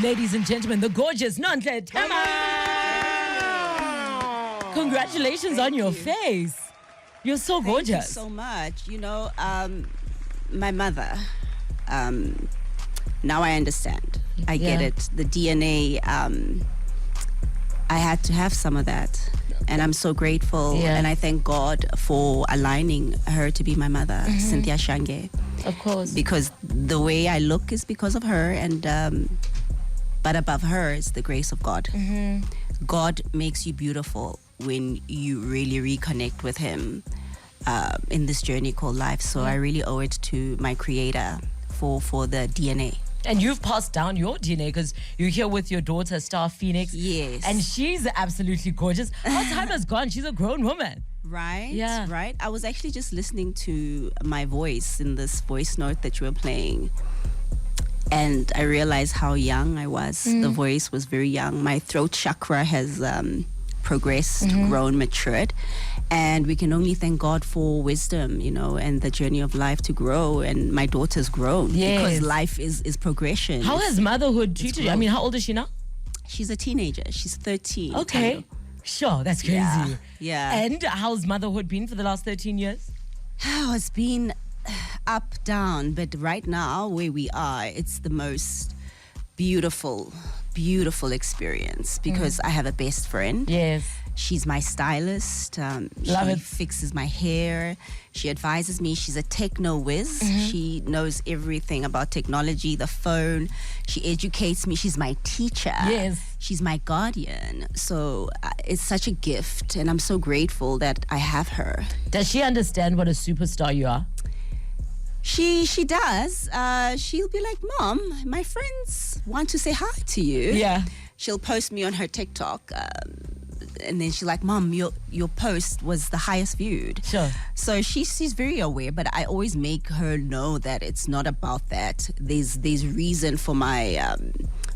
ladies and gentlemen, the gorgeous Nonhle Thema. Congratulations on your face. You're so gorgeous. Thank you so much. You know, my mother, now I understand. I get it. The DNA, I had to have some of that. And I'm so grateful. And I thank God for aligning her to be my mother, Cynthia Shange. Of course. Because the way I look is because of her. And but above her is the grace of God. God makes you beautiful when you really reconnect with him in this journey called life. So I really owe it to my creator for the DNA. And you've passed down your DNA because you're here with your daughter, Star Phoenix. Yes. And she's absolutely gorgeous. How time has gone. She's a grown woman. Right? Yeah. Right? I was actually just listening to my voice in this voice note that you were playing. And I realized how young I was. The voice was very young. My throat chakra has progressed, grown, matured. And we can only thank God for wisdom, you know, and the journey of life to grow. And my daughter's grown because life is progression. How has motherhood treated you? I mean, how old is she now? She's a teenager. She's 13. Okay. Sure, that's crazy. Yeah. And how's motherhood been for the last 13 years? Oh, it's been up, down. But right now, where we are, it's the most beautiful experience because I have a best friend. Yes. She's my stylist. She fixes my hair. She advises me. She's a techno whiz. She knows everything about technology, the phone. She educates me. She's my teacher. Yes. She's my guardian. So it's such a gift, and I'm so grateful that I have her. Does she understand what a superstar you are? She does. She'll be like, Mom, my friends want to say hi to you. Yeah. She'll post me on her TikTok. And then she's like, Mom, your post was the highest viewed. Sure. So she's very aware, but I always make her know that it's not about that. There's reason for my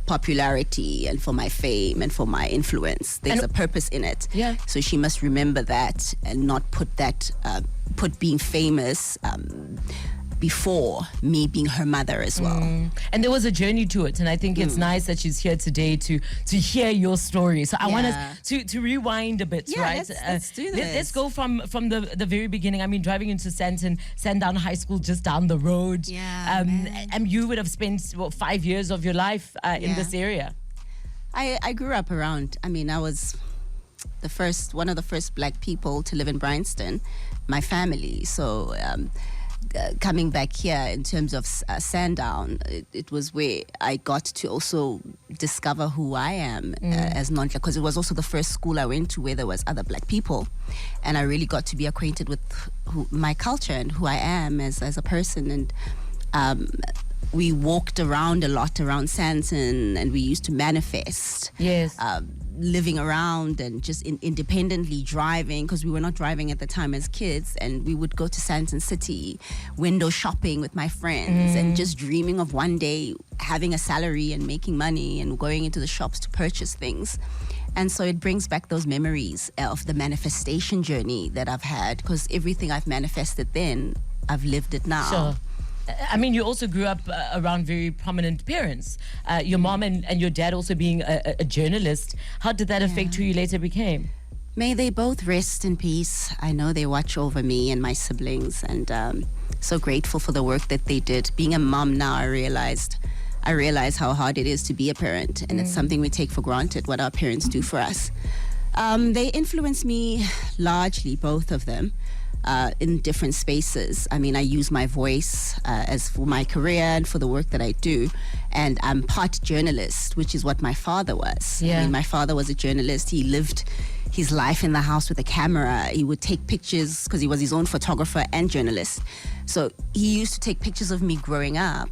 popularity and for my fame and for my influence. There's a purpose in it. Yeah. So she must remember that and not put that put being famous before me being her mother as well. And there was a journey to it, and I think it's nice that she's here today to hear your story. So I want us to rewind a bit, right? Let's do this. Let's go from the very beginning. I mean, driving into Sandown High School just down the road. And you would have spent 5 years of your life in this area. I grew up around. I mean, I was one of the first black people to live in Bryanston, my family. So coming back here in terms of Sandown, it was where I got to also discover who I am as Nonhle, because it was also the first school I went to where there was other black people, and I really got to be acquainted with my culture and who I am as a person. And we walked around a lot around Sandton, and we used to manifest. Yes. Living around and just independently driving, because we were not driving at the time as kids, and we would go to Sandton City, window shopping with my friends, and just dreaming of one day having a salary and making money and going into the shops to purchase things. And so it brings back those memories of the manifestation journey that I've had, because everything I've manifested then, I've lived it now. Sure. I mean, you also grew up around very prominent parents. Your mom and your dad also being a journalist. How did that affect who you later became? May they both rest in peace. I know they watch over me and my siblings, and so grateful for the work that they did. Being a mom now, I realize how hard it is to be a parent, and it's something we take for granted, what our parents do for us. They influenced me largely, both of them. In different spaces. I mean, I use my voice as for my career and for the work that I do. And I'm part journalist, which is what my father was. Yeah. I mean, my father was a journalist. He lived his life in the house with a camera. He would take pictures because he was his own photographer and journalist. So he used to take pictures of me growing up,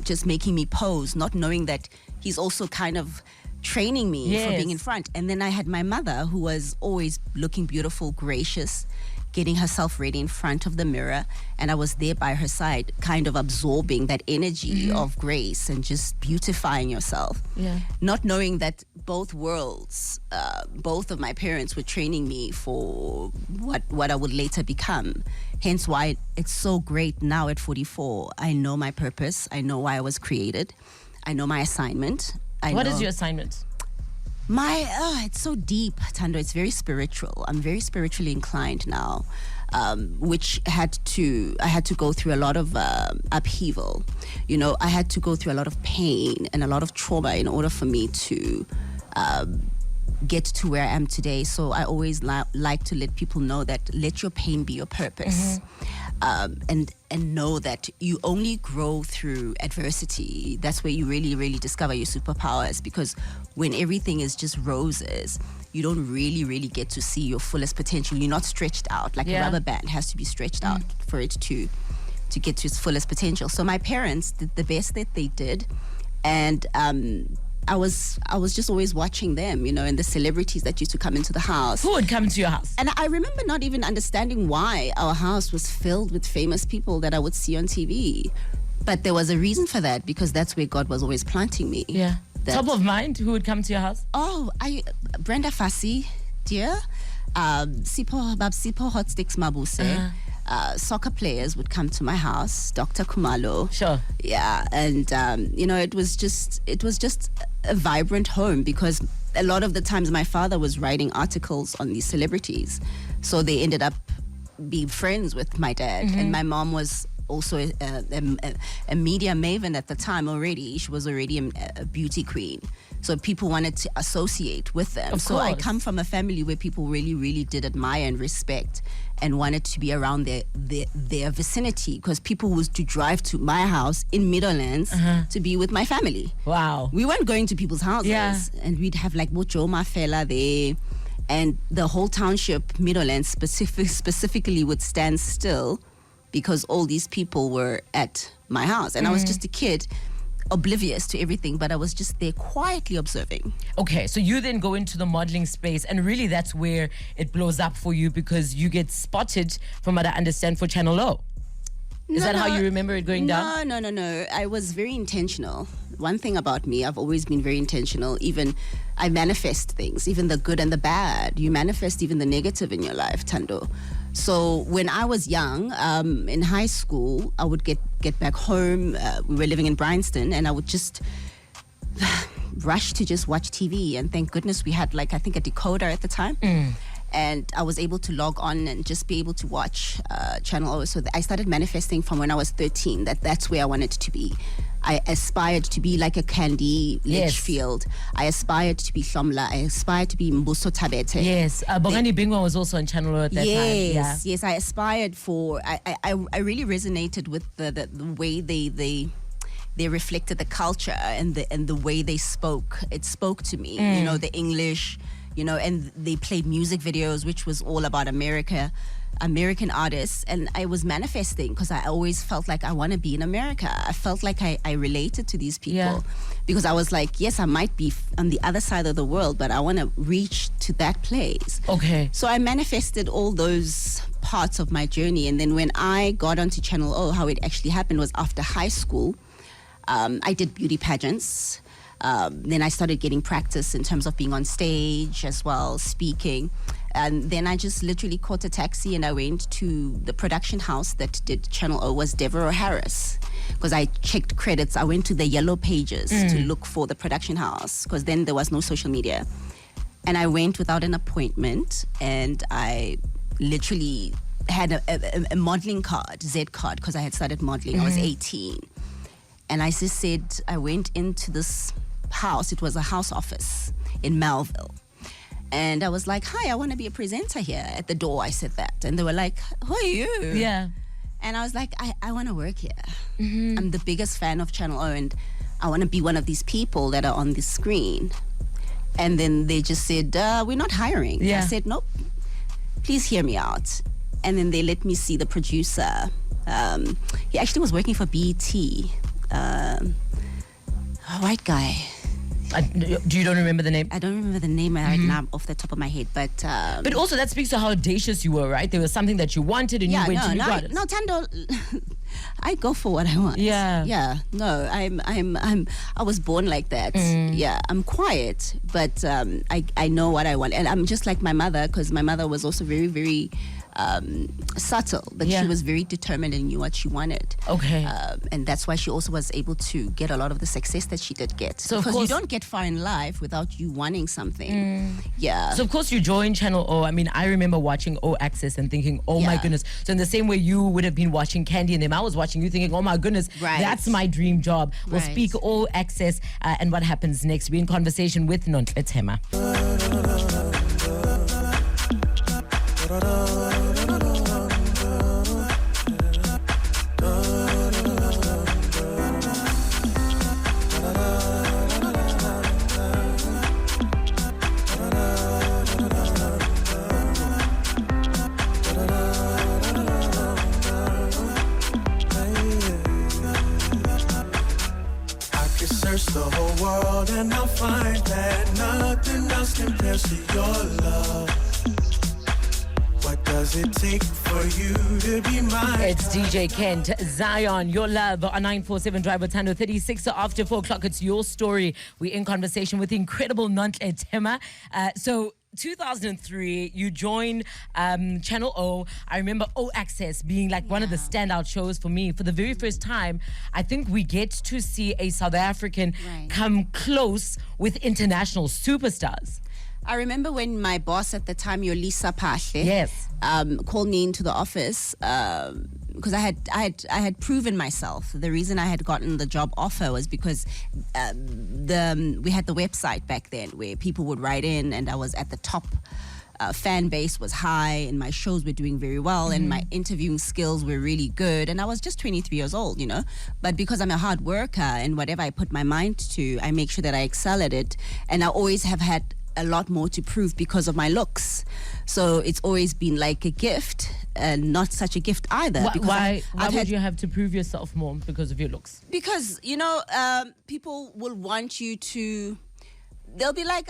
just making me pose, not knowing that he's also kind of training me for being in front. And then I had my mother, who was always looking beautiful, gracious, getting herself ready in front of the mirror, and I was there by her side, kind of absorbing that energy of grace and just beautifying yourself. Not knowing that both worlds, both of my parents were training me for what I would later become. Hence why it's so great now at 44. I know my purpose. I know why I was created. I know my assignment. What is your assignment? It's so deep, Tando. It's very spiritual. I'm very spiritually inclined now, which I had to go through a lot of upheaval. You know, I had to go through a lot of pain and a lot of trauma in order for me to get to where I am today. So I always like to let people know that let your pain be your purpose. And know that you only grow through adversity. That's where you really, really discover your superpowers, because when everything is just roses, you don't really, really get to see your fullest potential. You're not stretched out. Like a rubber band has to be stretched out for it to get to its fullest potential. So my parents did the best that they did. And I was just always watching them, you know, and the celebrities that used to come into the house. Who would come to your house? And I remember not even understanding why our house was filled with famous people that I would see on TV. But there was a reason for that, because that's where God was always planting me. Yeah. Top of mind, who would come to your house? Oh, Brenda Fassie, dear. Sipho Hot Sticks Mabuse. Soccer players would come to my house, Dr. Kumalo. Sure. Yeah, and you know, it was just a vibrant home, because a lot of the times my father was writing articles on these celebrities, so they ended up being friends with my dad. And my mom was also a media maven at the time already. She was already a beauty queen. So people wanted to associate with them. So I come from a family where people really, really did admire and respect and wanted to be around their vicinity, because people used to drive to my house in Meadowlands to be with my family. Wow. We weren't going to people's houses. And we'd have like Bojo Mafela there. And the whole township, Meadowlands specifically, would stand still because all these people were at my house. And I was just a kid, oblivious to everything, but I was just there quietly observing. Okay, so you then go into the modeling space, and really that's where it blows up for you, because you get spotted, from what I understand, for Channel O. Is that how you remember it going down? No. I was very intentional. One thing about me, I've always been very intentional. Even I manifest things, even the good and the bad. You manifest even the negative in your life, Tando. So when I was young, in high school, I would get back home. We were living in Bryanston, and I would just rush to just watch TV. And thank goodness we had, like, I think a decoder at the time. And I was able to log on and just be able to watch Channel O. So I started manifesting from when I was 13. That's where I wanted to be. I aspired to be like a Candy Litchfield. I aspired to be Shomla. I aspired to be Mbuso Tabete. Yes. Bongani Bingwa was also on Channel O at that time. Yes. I aspired for... I really resonated with the way they reflected the culture and the way they spoke. It spoke to me. You know, the English... You know, and they played music videos, which was all about American artists. And I was manifesting, because I always felt like I want to be in America. I felt like I related to these people, because I was like, yes, I might be on the other side of the world, but I want to reach to that place. Okay. So I manifested all those parts of my journey. And then when I got onto Channel O, how it actually happened was after high school, I did beauty pageants. Then I started getting practice in terms of being on stage as well, speaking. And then I just literally caught a taxi and I went to the production house that did Channel O, was Deborah Harris. Because I checked credits. I went to the yellow pages to look for the production house, because then there was no social media. And I went without an appointment, and I literally had a modeling card, Z card, because I had started modeling. I was 18. And I just said, I went into this house. It was a house office in Melville. And I was like, hi, I want to be a presenter here. At the door, I said that. And they were like, who are you? Yeah. And I was like, I want to work here. I'm the biggest fan of Channel O, and I want to be one of these people that are on the screen. And then they just said, we're not hiring. Yeah. I said, nope, please hear me out. And then they let me see the producer. He actually was working for BET. A white guy. You don't remember the name? I don't remember the name right now off the top of my head, but... but also that speaks to how audacious you were, right? There was something that you wanted and you went and you got it. No, Tando, I go for what I want. Yeah. No, I was born like that. Yeah, I'm quiet, but I know what I want. And I'm just like my mother, because my mother was also very, very subtle, but Yeah. she was very determined and knew what she wanted. Okay. And that's why she also was able to get a lot of the success that she did get. So, of because you course- don't get far in life without you wanting something. Yeah. So of course you joined Channel O. I mean, I remember watching O Access and thinking, oh my Yeah. goodness. So in the same way you would have been watching Candy and them, I was watching you thinking, oh my goodness, Right. that's my dream job. We'll Right. speak O Access and what happens next. We're in conversation with Nontle Thema. I could search the whole world and I'll find that nothing else compares to your love. What does it take for you to be mine? It's DJ Kent, Zion, your love on 947 Drive Tando 36. So after 4 o'clock, it's your story. We're in conversation with the incredible Nontle Thema. So 2003, you joined Channel O. I remember O Access being like one of the standout shows for me. For the very first time, I think we get to see a South African Right. come close with international superstars. I remember when my boss at the time, Yolisa Pahle, Yes. called me into the office because I had proven myself. The reason I had gotten the job offer was because we had the website back then where people would write in, and I was at the top. Fan base was high, and my shows were doing very well, and my interviewing skills were really good. And I was just 23 years old, you know. But because I'm a hard worker, and whatever I put my mind to, I make sure that I excel at it. And I always have had a lot more to prove because of my looks. So it's always been like a gift, and not such a gift either. because Why I've would had- you have to prove yourself more because of your looks? Because, you know, people will want you to, they'll be like,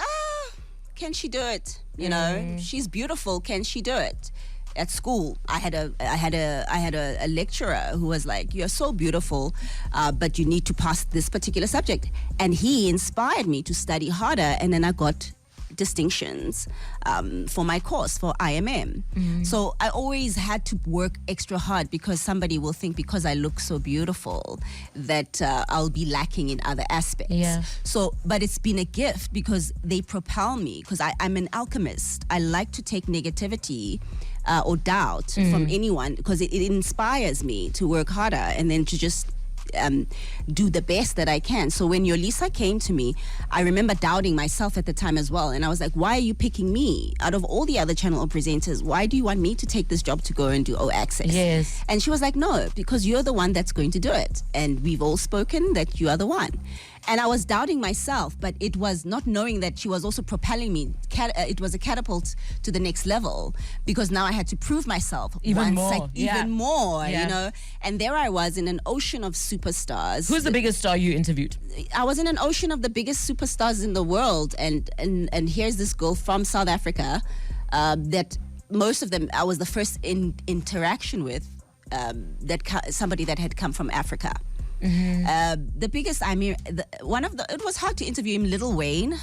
can she do it? You know, she's beautiful. Can she do it? At school, I had a lecturer who was like, "You're so beautiful, but you need to pass this particular subject," and he inspired me to study harder. And then I got distinctions for my course for IMM. So I always had to work extra hard because somebody will think because I look so beautiful that I'll be lacking in other aspects. Yeah. So, but it's been a gift because they propel me, because I'm an alchemist. I like to take negativity or doubt from anyone because it inspires me to work harder and then to just do the best that I can. So when Yolisa came to me, I remember doubting myself at the time as well. And I was like, why are you picking me out of all the other Channel O presenters? Why do you want me to take this job to go and do O Access? Yes. And she was like, no, because you're the one that's going to do it. And we've all spoken that you are the one. And I was doubting myself, but it was not knowing that she was also propelling me. It was a catapult to the next level because now I had to prove myself Even more, yeah. even more, Yeah. you know. And there I was in an ocean of superstars. Who's the biggest star you interviewed? I was in an ocean of the biggest superstars in the world, and here's this girl from South Africa that most of them I was the first interaction with somebody that had come from Africa. The biggest, it was hard to interview him, Lil Wayne.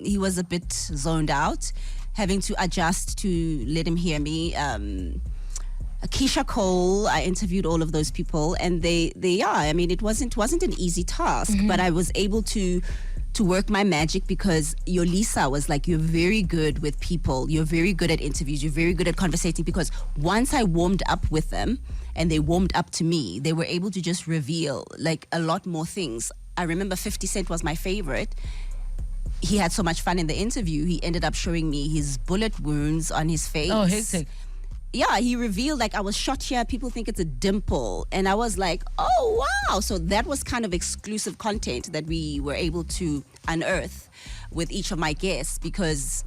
He was a bit zoned out, having to adjust to let him hear me. Keisha Cole, I interviewed all of those people, and it wasn't an easy task, but I was able to work my magic because Yolisa was like, you're very good with people, you're very good at interviews, you're very good at conversating, because once I warmed up with them and they warmed up to me, they were able to just reveal like a lot more things. I remember 50 Cent was my favorite. He had so much fun in the interview, he ended up showing me his bullet wounds on his face. Oh, hectic. Yeah, he revealed like I was shot here. People think it's a dimple. And I was like, oh, wow. So that was kind of exclusive content that we were able to unearth with each of my guests because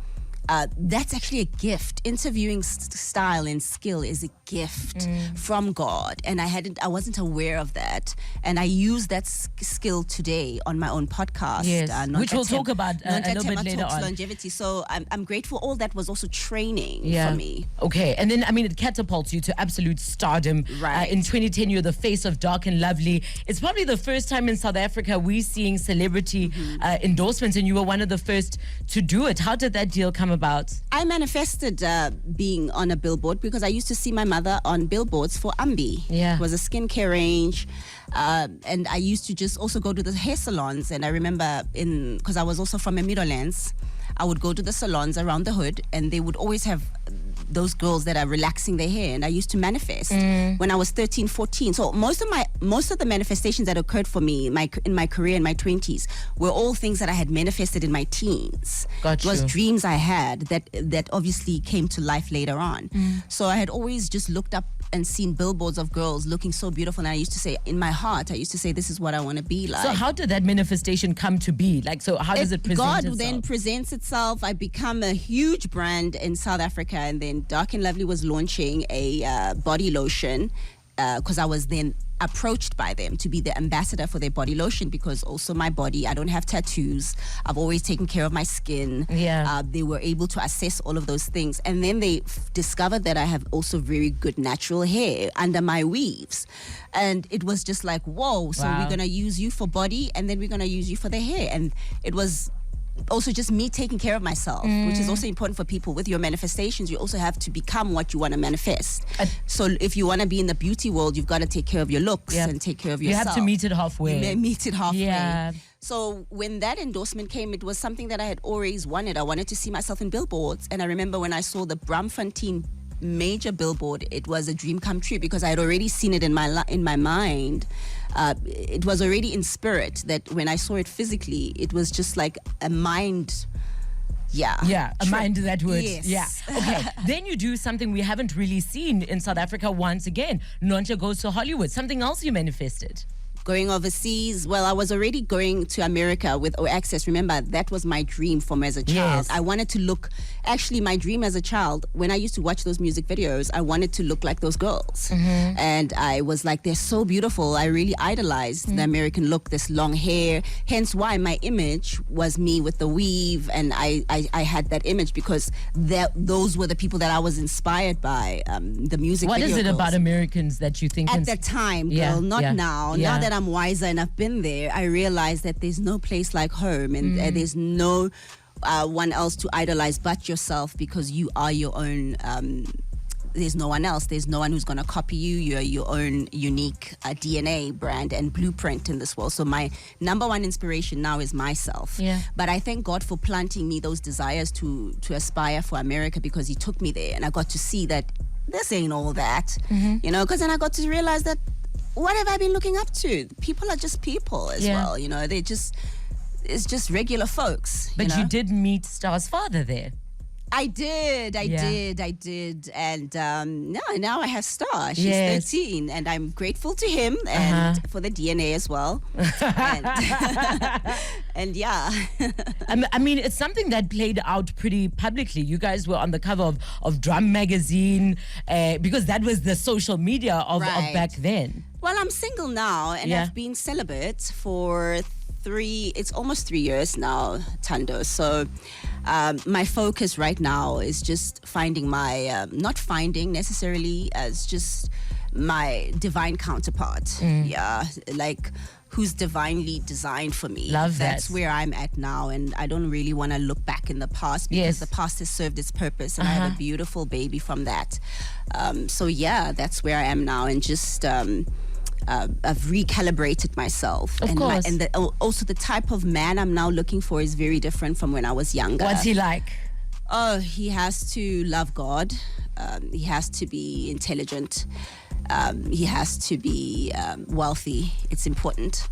that's actually a gift. Interviewing style and skill is a gift from God. And I wasn't aware of that. And I use that skill today on my own podcast. Yes, which we'll talk about a little bit later on. Longevity. So I'm grateful. All that was also training for me. Okay, and then it catapults you to absolute stardom. Right. In 2010, you're the face of Dark and Lovely. It's probably the first time in South Africa we're seeing celebrity endorsements, and you were one of the first to do it. How did that deal come come about? I manifested being on a billboard because I used to see my mother on billboards for Ambi. Yeah. It was a skincare range. And I used to just also go to the hair salons. And I remember because I was also from Meadowlands, I would go to the salons around the hood and they would always have those girls that are relaxing their hair, and I used to manifest when I was 13, 14. So most of the manifestations that occurred for me in my career in my 20s were all things that I had manifested in my teens. Got It was you. dreams I had that obviously came to life later on. So I had always just looked up and seen billboards of girls looking so beautiful, and I used to say, in my heart, I used to say, this is what I want to be like. So how did that manifestation come to be? Like, so how does it present God itself? then presents itself. I become a huge brand in South Africa, and then Dark and Lovely was launching a body lotion because I was then approached by them to be the ambassador for their body lotion, because also my body, I don't have tattoos. I've always taken care of my skin. Yeah. They were able to assess all of those things. And then they discovered that I have also very good natural hair under my weaves. And it was just like, whoa, so Wow. we're going to use you for body and then we're going to use you for the hair. And it was also just me taking care of myself, which is also important for people. With your manifestations, you also have to become what you want to manifest. So if you want to be in the beauty world, you've got to take care of your looks Yeah. and take care of You yourself. have to meet it halfway. Meet it halfway. Yeah. So when that endorsement came, it was something that I had always wanted. I wanted to see myself in billboards. And I remember when I saw the Braamfontein major billboard, it was a dream come true because I had already seen it in my mind. It was already in spirit, that when I saw it physically, it was just like a mind. Yeah, a mind that would. Yes. Yeah. Okay. Then you do something we haven't really seen in South Africa once again. Noncha goes to Hollywood. Something else you manifested. Going overseas, well, I was already going to America with O Access. Remember, that was my dream from as a child. Yes. I wanted to look, actually my dream as a child, when I used to watch those music videos, I wanted to look like those girls. And I was like, they're so beautiful. I really idolized the American look, this long hair. Hence why my image was me with the weave. And I had that image because those were the people that I was inspired by, the music What video is it girls. about Americans that you think At that time, girl, Yeah, not yeah, now. yeah. Now that I'm wiser and I've been there, I realize that there's no place like home, and there's no one else to idolize but yourself, because you are your own. There's no one else. There's no one who's going to copy you. You're your own unique DNA brand and blueprint in this world. So my number one inspiration now is myself. Yeah. But I thank God for planting me those desires to aspire for America, because He took me there and I got to see that this ain't all that, you know, because then I got to realize that what have I been looking up to? People are just people as Yeah. well, you know. It's just regular folks. But know? you did meet Star's father there. I did, and now I have Star. She's Yes. 13, and I'm grateful to him and for the DNA as well. and yeah, I mean, it's something that played out pretty publicly. You guys were on the cover of Drum Magazine because that was the social media of Right. back then. well, I'm single now, and Yeah. I've been celibate for it's almost 3 years now, Tando. So my focus right now is just finding my, not finding necessarily as just my divine counterpart. Yeah, like who's divinely designed for me. Love that. That's where I'm at now, and I don't really want to look back in the past, because Yes. the past has served its purpose, and I have a beautiful baby from that. So yeah, that's where I am now, and just I've recalibrated myself. Of and course. Also the type of man I'm now looking for is very different from when I was younger. What's he like? Oh, he has to love God. He has to be intelligent. He has to be wealthy. It's important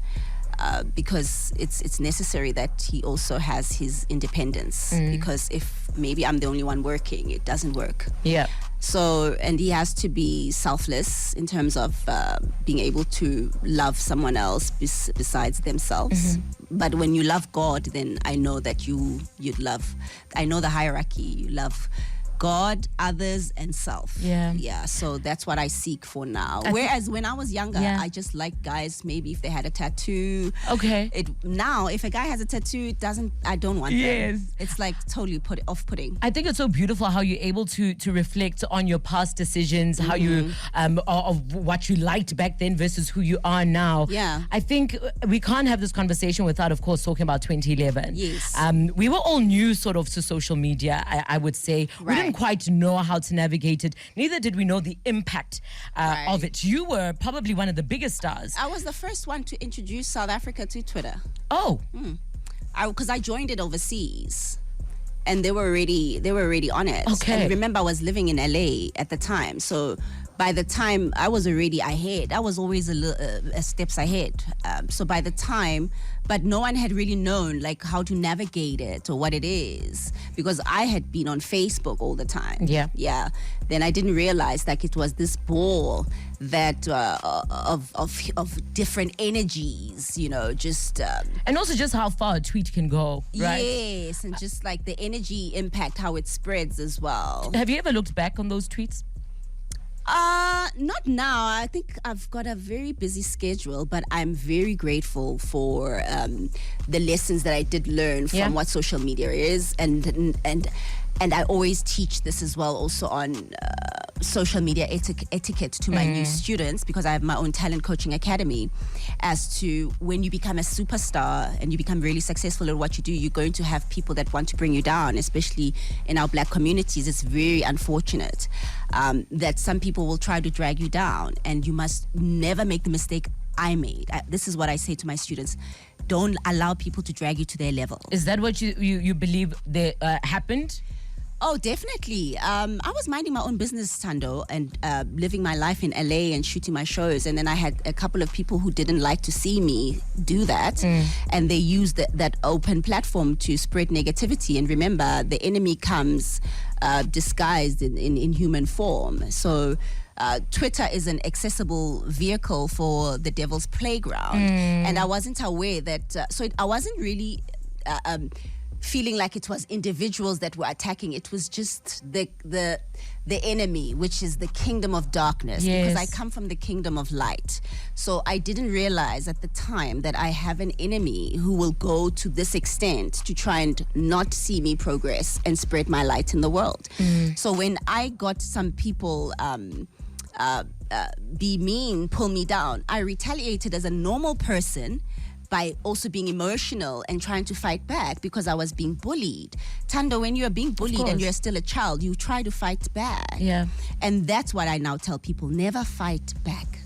because it's necessary that he also has his independence. Because if maybe I'm the only one working, it doesn't work. Yeah. So, and he has to be selfless in terms of being able to love someone else besides themselves. But when you love God, then I know that you'd love, I know the hierarchy. You love God, others, and self. Yeah. So that's what I seek for now. Whereas when I was younger, I just liked guys. Maybe if they had a tattoo. Okay. Now, if a guy has a tattoo, I don't want them. It's like totally off-putting. I think it's so beautiful how you're able to reflect on your past decisions, how you of what you liked back then versus who you are now. Yeah. I think we can't have this conversation without, of course, talking about 2011. Yes. We were all new sort of to social media, I would say. We didn't quite know how to navigate it. Neither did we know the impact of it. You were probably one of the biggest stars. I was the first one to introduce South Africa to Twitter. Oh. Because I joined it overseas. And they were already on it. Okay. And remember, I was living in LA at the time. So by the time I was already ahead, I was always a steps ahead. So by the time, but no one had really known like how to navigate it or what it is, because I had been on Facebook all the time. Yeah. Then I didn't realize like it was this ball that of different energies, just and also just how far a tweet can go, right? Yes, and just like the energy impact, how it spreads as well. Have you ever looked back on those tweets? Not now. I think I've got a very busy schedule, but I'm very grateful for the lessons that I did learn from what social media is, and I always teach this as well also on social media etiquette to my new students, because I have my own talent coaching academy, as to when you become a superstar and you become really successful at what you do, you're going to have people that want to bring you down, especially in our Black communities. It's very unfortunate that some people will try to drag you down, and you must never make the mistake I made. This is what I say to my students. Don't allow people to drag you to their level. Is that what you believe happened? Oh, definitely. I was minding my own business, Tando, and living my life in LA and shooting my shows. And then I had a couple of people who didn't like to see me do that. And they used that open platform to spread negativity. And remember, the enemy comes disguised in human form. So Twitter is an accessible vehicle for the devil's playground. And I wasn't aware that, I wasn't really feeling like it was individuals that were attacking. It was just the enemy, which is the kingdom of darkness. Yes. Because I come from the kingdom of light. So I didn't realize at the time that I have an enemy who will go to this extent to try and not see me progress and spread my light in the world. So when I got some people be mean, pull me down, I retaliated as a normal person by also being emotional and trying to fight back, because I was being bullied. Tando, when you're being bullied and you're still a child, you try to fight back. Yeah. And that's what I now tell people. Never fight back.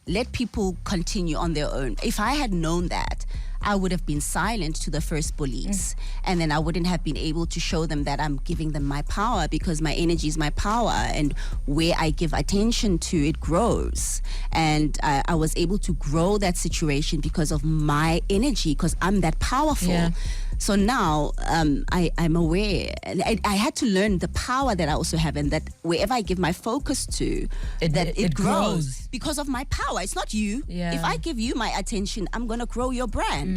Let people continue on their own. If I had known that, I would have been silent to the first bullies. And then I wouldn't have been able to show them that I'm giving them my power, because my energy is my power. And where I give attention to, it grows. And I was able to grow that situation because of my energy, because I'm that powerful. Yeah. So now I'm aware. And I had to learn the power that I also have, and that wherever I give my focus to, it grows because of my power. It's not you. Yeah. If I give you my attention, I'm going to grow your brand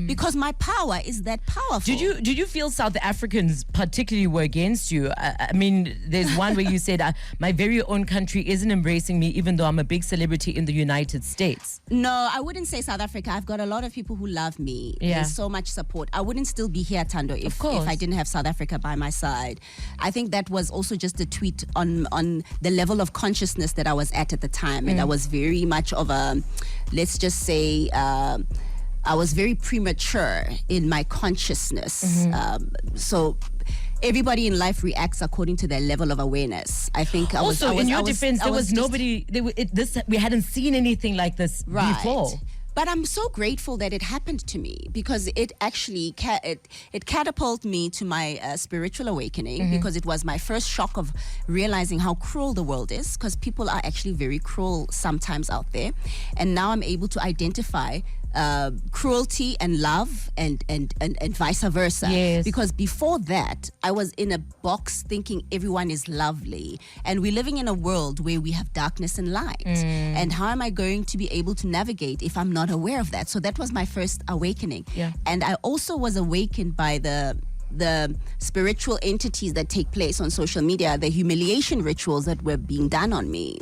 because my power is that powerful. Did you feel South Africans particularly were against you? I mean, there's one where you said, my very own country isn't embracing me, even though I'm a big celebrity in the United States. No, I wouldn't say South Africa. I've got a lot of people who love me. Yeah. There's so much support. I wouldn't still be here, Tando, if I didn't have South Africa by my side. I think that was also just a tweet on the level of consciousness that I was at the time. And I was very much of a, let's just say, I was very premature in my consciousness. So everybody in life reacts according to their level of awareness. I think in your defense, there was nobody, we hadn't seen anything like this before. But I'm so grateful that it happened to me, because it actually it catapulted me to my spiritual awakening, because it was my first shock of realizing how cruel the world is, because people are actually very cruel sometimes out there. And now I'm able to identify cruelty and love and vice versa. Yes. Because before that, I was in a box thinking everyone is lovely. And we're living in a world where we have darkness and light. And how am I going to be able to navigate if I'm not aware of that? So that was my first awakening. Yeah. And I also was awakened by the the spiritual entities that take place on social media, the humiliation rituals that were being done on me.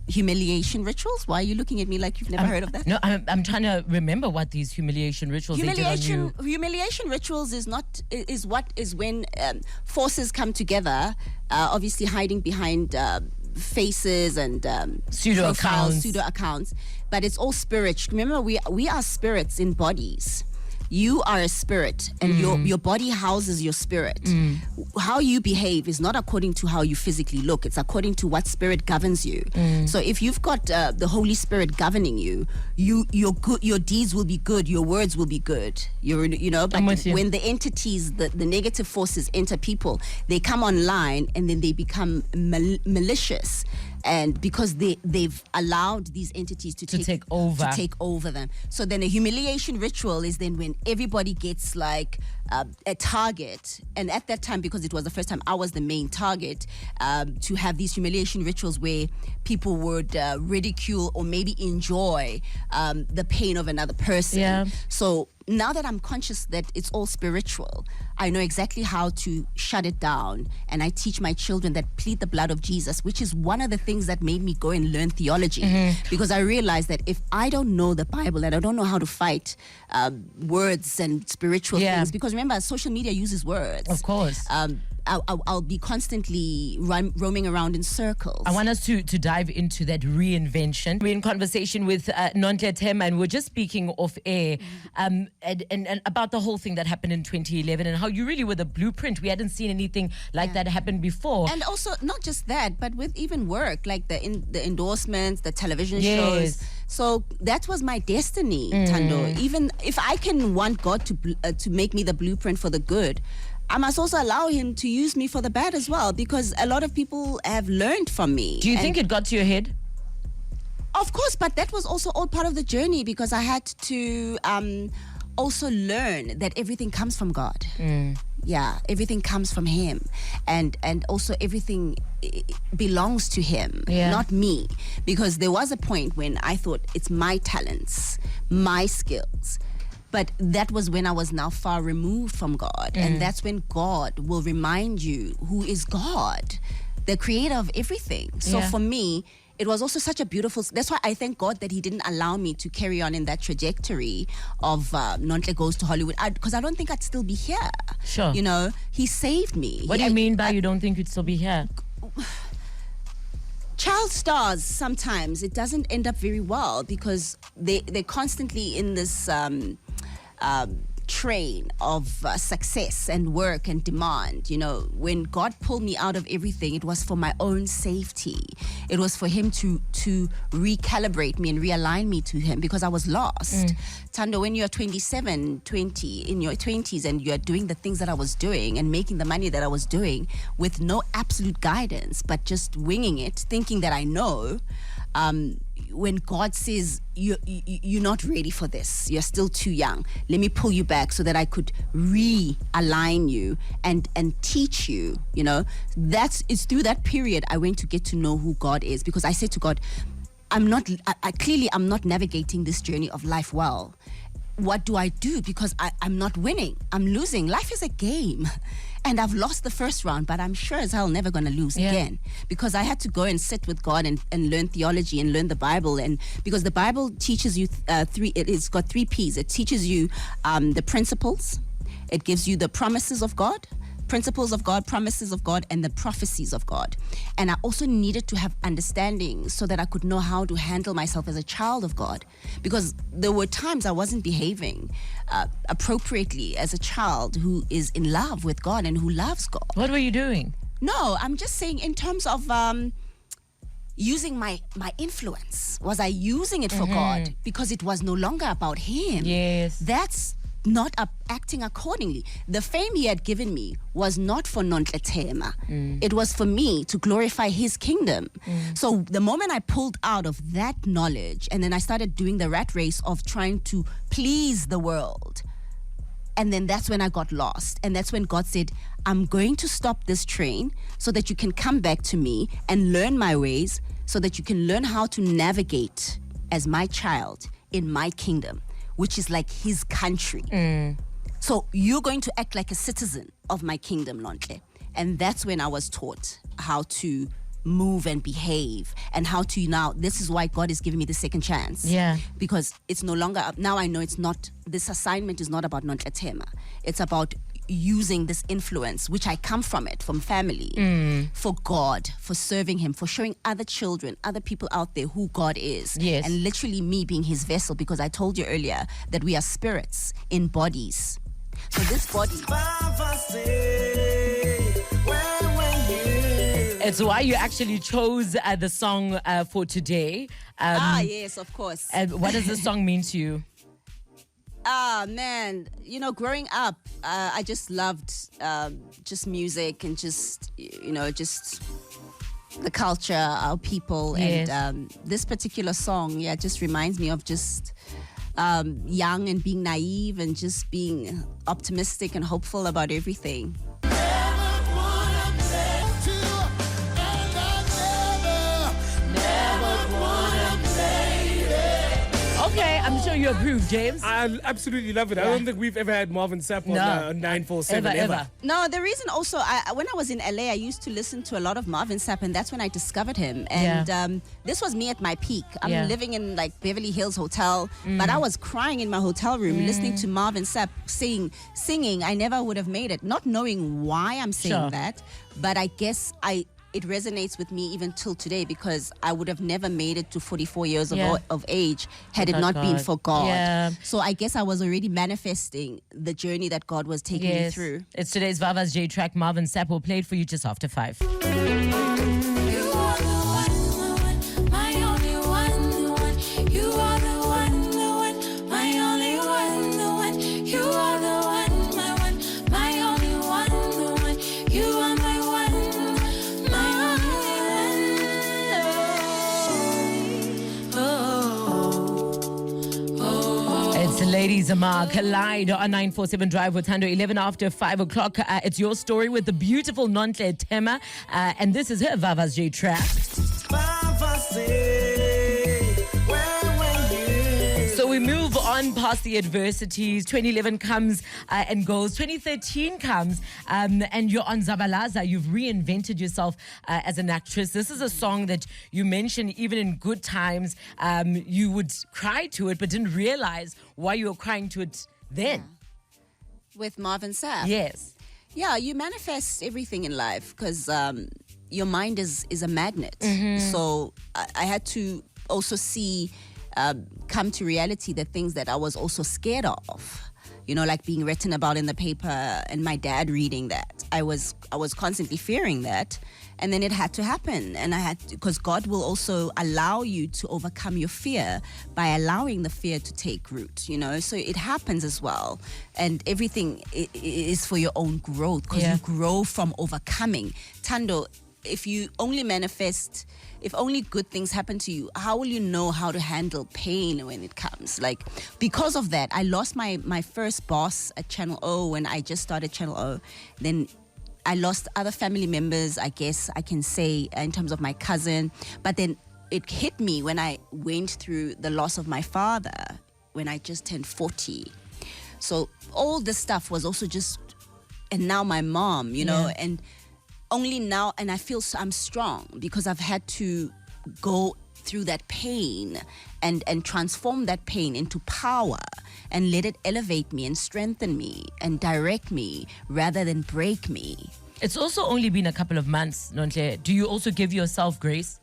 Humiliation rituals? Why are you looking at me like you've never heard of that? No, I'm trying to remember what these humiliation rituals they did on you. Humiliation rituals is when forces come together, obviously hiding behind faces and Pseudo accounts, but it's all spirit. Remember, we are spirits in bodies. You are a spirit, and your body houses your spirit. How you behave is not according to how you physically look. It's according to what spirit governs you. So if you've got the Holy Spirit governing you, your deeds will be good. Your words will be good. But when the entities, the negative forces enter people, they come online and then they become malicious. And because they've allowed these entities to take over them. So then a humiliation ritual is then when everybody gets like a target. And at that time, because it was the first time I was the main target, to have these humiliation rituals where people would ridicule or maybe enjoy the pain of another person. Yeah. So now that I'm conscious that it's all spiritual, I know exactly how to shut it down. And I teach my children that plead the blood of Jesus, which is one of the things that made me go and learn theology. Because I realized that if I don't know the Bible and I don't know how to fight words and spiritual things, because remember, social media uses words. Of course. I'll be constantly roaming around in circles. I want us to dive into that reinvention. We're in conversation with Nontle Thema, and we're just speaking off air and about the whole thing that happened in 2011 and how you really were the blueprint. We hadn't seen anything like that happen before. And also, not just that, but with even work, like the endorsements, the television shows. So that was my destiny, Tando. Even if I can want God to make me the blueprint for the good, I must also allow him to use me for the bad as well, because a lot of people have learned from me. Do you think it got to your head? Of course, but that was also all part of the journey, because I had to also learn that everything comes from God. Yeah, everything comes from him, and also everything belongs to him, not me. Because there was a point when I thought it's my talents, my skills. But that was when I was now far removed from God. And that's when God will remind you who is God, the creator of everything. So for me, it was also such a beautiful... That's why I thank God that he didn't allow me to carry on in that trajectory of Nontle Goes to Hollywood. Because I don't think I'd still be here. Sure. You know, he saved me. What do you mean by you don't think you'd still be here? Child stars, sometimes it doesn't end up very well, because they're constantly in this train of success and work and demand. You know, when God pulled me out of everything, it was for my own safety. It was for him to recalibrate me and realign me to him, because I was lost. Tando, when you're 27, 20, in your 20s, and you're doing the things that I was doing and making the money that I was doing with no absolute guidance, but just winging it, thinking that I know, when God says, you're not ready for this, you're still too young, let me pull you back so that I could realign you and teach you, you know, it's through that period I went to get to know who God is. Because I said to God, I'm not navigating this journey of life well. What do I do? Because I'm not winning, I'm losing. Life is a game. And I've lost the first round, but I'm sure as hell never going to lose again, because I had to go and sit with God and learn theology and learn the Bible. And because the Bible teaches you it's got 3 P's. It teaches you the principles. It gives you the promises of God, principles of God, promises of God, and the prophecies of God. And I also needed to have understanding so that I could know how to handle myself as a child of God, because there were times I wasn't behaving appropriately as a child who is in love with God and who loves God. What were you doing? No, I'm just saying in terms of using my influence. Was I using it for God? Because it was no longer about him. Yes. That's not acting accordingly. The fame he had given me was not for Nontle Thema. It was for me to glorify his kingdom. So the moment I pulled out of that knowledge, and then I started doing the rat race of trying to please the world, and then that's when I got lost. And that's when God said, I'm going to stop this train so that you can come back to me and learn my ways, so that you can learn how to navigate as my child in my kingdom, which is like his country. So you're going to act like a citizen of my kingdom, Lontle. And that's when I was taught how to move and behave and how to now, this is why God is giving me the second chance. Yeah. Because it's no longer, now I know it's not, this assignment is not about Nontle Tema. It's about using this influence, which I come from it, from family, for God, for serving him, for showing other children, other people out there who God is. Yes. And literally me being his vessel, because I told you earlier that we are spirits in bodies. So this body... It's why you actually chose the song for today. yes, of course. What does the song mean to you? Man, you know, growing up, I just loved just music and just, you know, just the culture, our people. Yes. And this particular song, just reminds me of just young and being naive and just being optimistic and hopeful about everything. Okay, I'm sure you approve, James. I absolutely love it. I Yeah. don't think we've ever had Marvin Sapp on No. 947 Ever. No, the reason also, when I was in LA, I used to listen to a lot of Marvin Sapp, and that's when I discovered him. And this was me at my peak. I'm Yeah. living in like Beverly Hills Hotel, but I was crying in my hotel room listening to Marvin Sapp singing. I never would have made it, not knowing why I'm saying Sure. that, but I guess it resonates with me even till today, because I would have never made it to 44 years Yeah. of age had it Without not been God. for God. Yeah. So I guess I was already manifesting the journey that God was taking me through. It's today's Vava's J track. Marvin Sapp will play it for you just after 5. You are the one, my only one, the one. You are the one, my only one, the one. You are the one, my only one, the one. You are my one, my only one. It's Ladies Amar Collide on 947 Drive with Tando 11 after 5 o'clock. It's your story with the beautiful Nontle Tema. And this is her Vava's J track. So we move on past the adversities. 2011 comes and goes. 2013 comes and you're on Zabalaza. You've reinvented yourself as an actress. This is a song that you mentioned even in good times. You would cry to it but didn't realize why you were crying to it then. With Marvin Sapp. Yes. Yeah, you manifest everything in life because your mind is a magnet. So I had to also see, come to reality, the things that I was also scared of. You know, like being written about in the paper and my dad reading that. I was constantly fearing that. And then it had to happen. And I had to, because God will also allow you to overcome your fear by allowing the fear to take root, you know. So it happens as well. And everything is for your own growth, because Yeah. you grow from overcoming. Tando, if you only manifest, if only good things happen to you, how will you know how to handle pain when it comes? Like, because of that, I lost my first boss at Channel O when I just started Channel O. Then I lost other family members, I guess I can say, in terms of my cousin. But then it hit me when I went through the loss of my father when I just turned 40. So all this stuff was also just, and now my mom, you know, and only now, and I feel I'm strong because I've had to go through that pain and transform that pain into power and let it elevate me and strengthen me and direct me rather than break me. It's also only been a couple of months, Nontle. Do you also give yourself grace?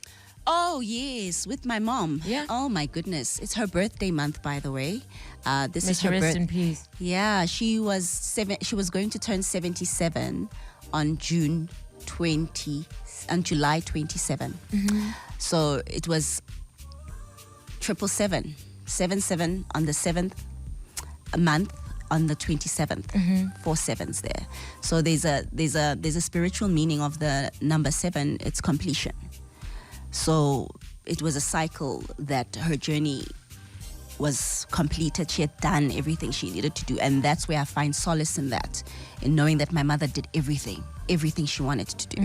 Oh, yes, with my mom. Yeah. Oh, my goodness. It's her birthday month, by the way. This May is she her rest birthday. in peace. Yeah, she was going to turn 77 on July 27. So it was 777 on the 7th month on the 27th. 4 sevens there. So there's a spiritual meaning of the number 7. It's completion. So it was a cycle that her journey was completed. She had done everything she needed to do. And that's where I find solace in that, in knowing that my mother did everything she wanted to do.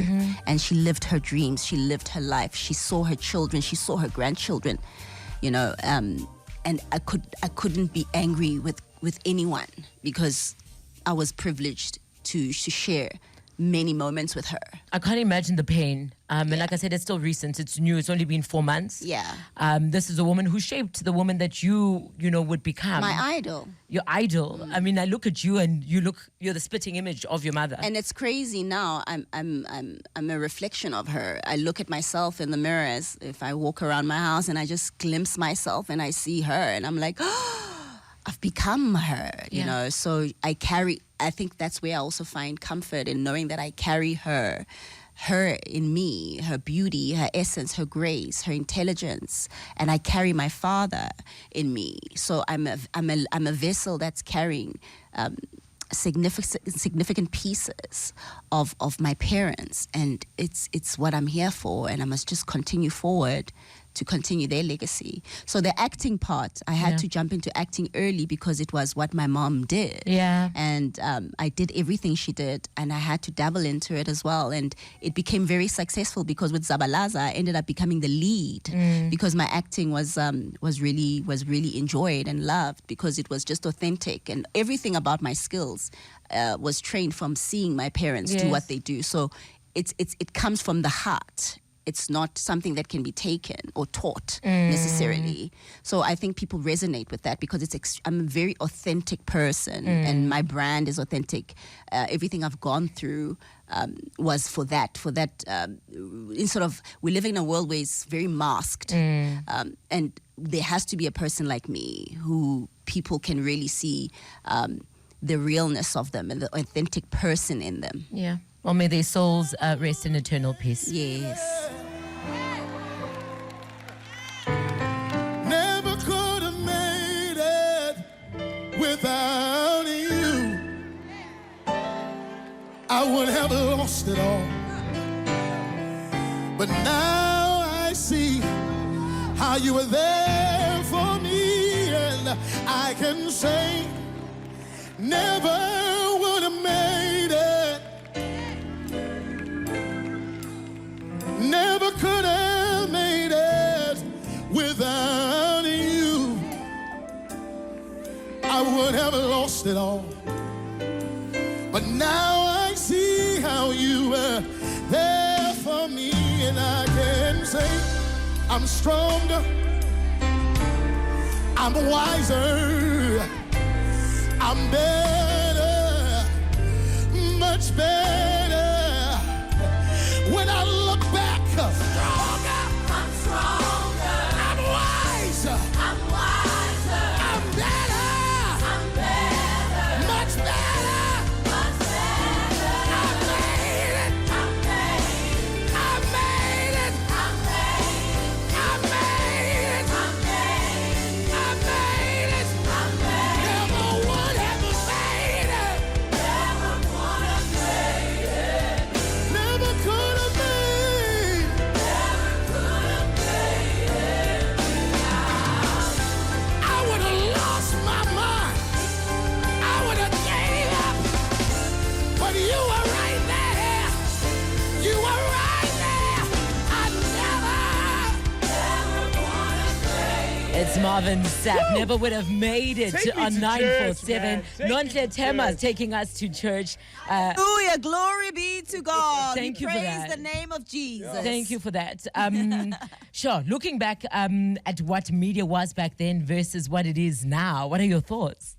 And she lived her dreams. She lived her life. She saw her children. She saw her grandchildren, you know, and I couldn't be angry with anyone because I was privileged to share many moments with her. I can't imagine the pain. And like I said, it's still recent. It's new. It's only been 4 months. Yeah. This is a woman who shaped the woman that you would become. My idol. Your idol. I mean, I look at you and you're the spitting image of your mother. And it's crazy now. I'm a reflection of her. I look at myself in the mirror as if I walk around my house and I just glimpse myself and I see her and I'm like, oh, I've become her, you know. So I think that's where I also find comfort in knowing that I carry her in me, her beauty, her essence, her grace, her intelligence, and I carry my father in me. So I'm a vessel that's carrying significant pieces of my parents, and it's what I'm here for, and I must just continue forward to continue their legacy. So the acting part, I had to jump into acting early because it was what my mom did. Yeah. And I did everything she did, and I had to dabble into it as well. And it became very successful because with Zabalaza, I ended up becoming the lead because my acting was really enjoyed and loved because it was just authentic, and everything about my skills was trained from seeing my parents do what they do. So it comes from the heart. It's not something that can be taken or taught necessarily. So I think people resonate with that because I'm a very authentic person and my brand is authentic. Everything I've gone through was for that, in sort of, we live in a world where it's very masked. And there has to be a person like me who people can really see the realness of them and the authentic person in them. Yeah. Well, may their souls rest in eternal peace. Yes. Never could have made it without you. I would have lost it all. But now I see how you were there for me, and I can say never would have made it. Never could have made it without you. I would have lost it all. But now I see how you were there for me, and I can say I'm stronger, I'm wiser, I'm better, much better. When I look back, stronger, I'm stronger, I'm wiser, I'm better, much better, I made it, I made it, never would have made it, never could have made it. I would have lost my mind, I would have gave up, but you were right there, you were right there. I never It's Marvin Sapp. Never would have made it Take me on to 947. church, man. Nonhle Take me to Tema is church. taking us to church. Hallelujah. Glory be to God. Thank We you for praise that. the name of Jesus. Thank you for that. Sure. Looking back at what media was back then versus what it is now, what are your thoughts?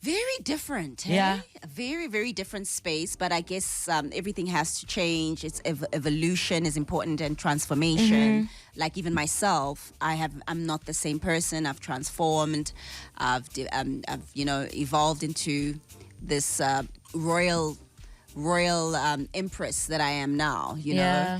Very different. Hey? Yeah. A very, very different space. But I guess everything has to change. It's evolution is important and transformation. Like even myself, I'm not the same person. I've transformed. I've evolved into this royal empress that I am now. You know.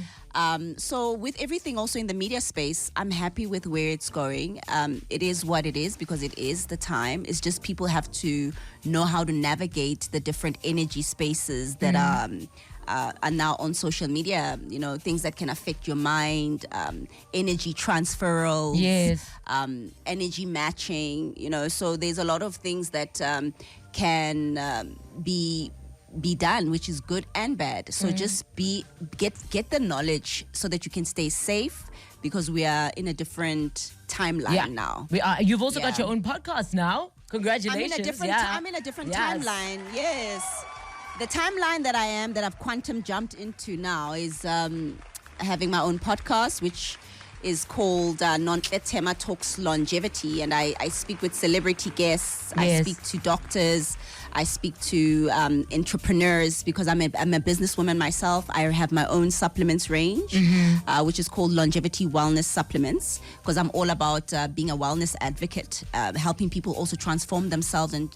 So with everything also in the media space, I'm happy with where it's going. It is what it is because it is the time. It's just people have to know how to navigate the different energy spaces that are now on social media. You know, things that can affect your mind, energy transferals, Yes. energy matching. You know, so there's a lot of things that can be done, which is good and bad. So just get the knowledge so that you can stay safe because we are in a different timeline now. We are. You've also got Yeah. your own podcast now. Congratulations. I'm in a different Yes. timeline. Yes. The timeline that I've quantum jumped into now is having my own podcast, which is called Nontle Tema Talks Longevity, and I speak with celebrity guests. I Yes. speak to doctors. I speak to entrepreneurs because I'm a businesswoman myself. I have my own supplements range, which is called Longevity Wellness Supplements, because I'm all about being a wellness advocate, helping people also transform themselves and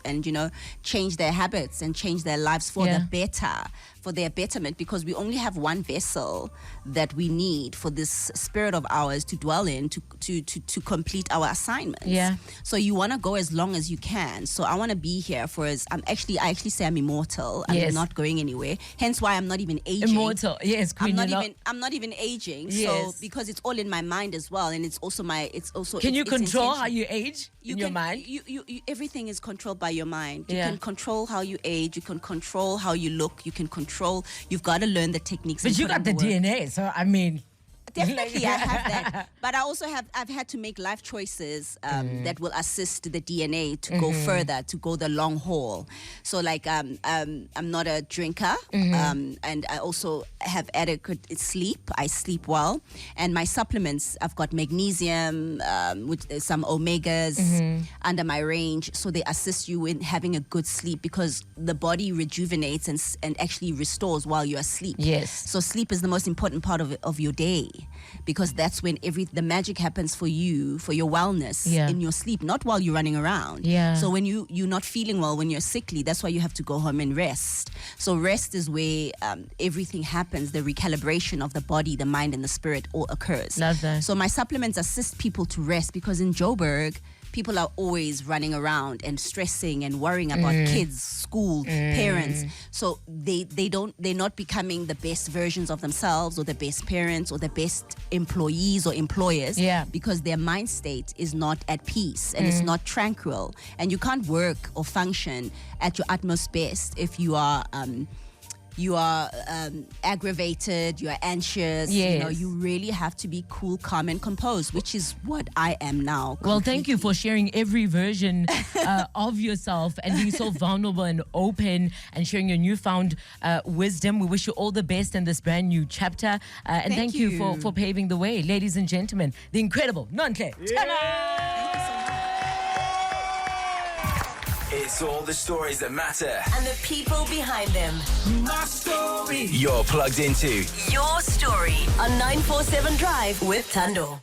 change their habits and change their lives for Yeah. the better, for their betterment, because we only have one vessel that we need for this spirit of ours to dwell in to complete our assignments. Yeah. So you want to go as long as you can. So I want to be here for as I actually say I'm immortal. I'm Yes. not going anywhere. Hence why I'm not even aging. Immortal. Yes, Queen. I'm not even aging. Yes. So because it's all in my mind as well, and it's also Can you it's control intentional. how you age in your mind? You everything is controlled by your mind. You Yeah. can control how you age. You can control how you look. You can control. You've got to learn the techniques. But and you put got in the work. DNA, so I mean. Definitely, I have that. But I've had to make life choices that will assist the DNA to go further, to go the long haul. So, like, I'm not a drinker, and I also have adequate sleep. I sleep well, and my supplements, I've got magnesium, with some omegas under my range, so they assist you in having a good sleep because the body rejuvenates and actually restores while you're asleep. Yes. So sleep is the most important part of your day, because that's when the magic happens for you, for your wellness Yeah. in your sleep, not while you're running around. Yeah. So when you're not feeling well, when you're sickly, that's why you have to go home and rest. So rest is where everything happens. The recalibration of the body, the mind, and the spirit all occurs. Love that. So my supplements assist people to rest, because in Joburg, people are always running around and stressing and worrying about kids, school, parents. So they're not becoming the best versions of themselves or the best parents or the best employees or employers. Yeah. Because their mind state is not at peace and it's not tranquil. And you can't work or function at your utmost best if you are aggravated, you are anxious. Yes. You really have to be cool, calm, and composed, which is what I am now. Well, thank you for sharing every version of yourself and being so vulnerable and open and sharing your newfound wisdom. We wish you all the best in this brand new chapter. And thank you for paving the way. Ladies and gentlemen, the incredible Nontle It's all the stories that matter. And the people behind them. My story. You're plugged into Your story on 947 Drive with Tando.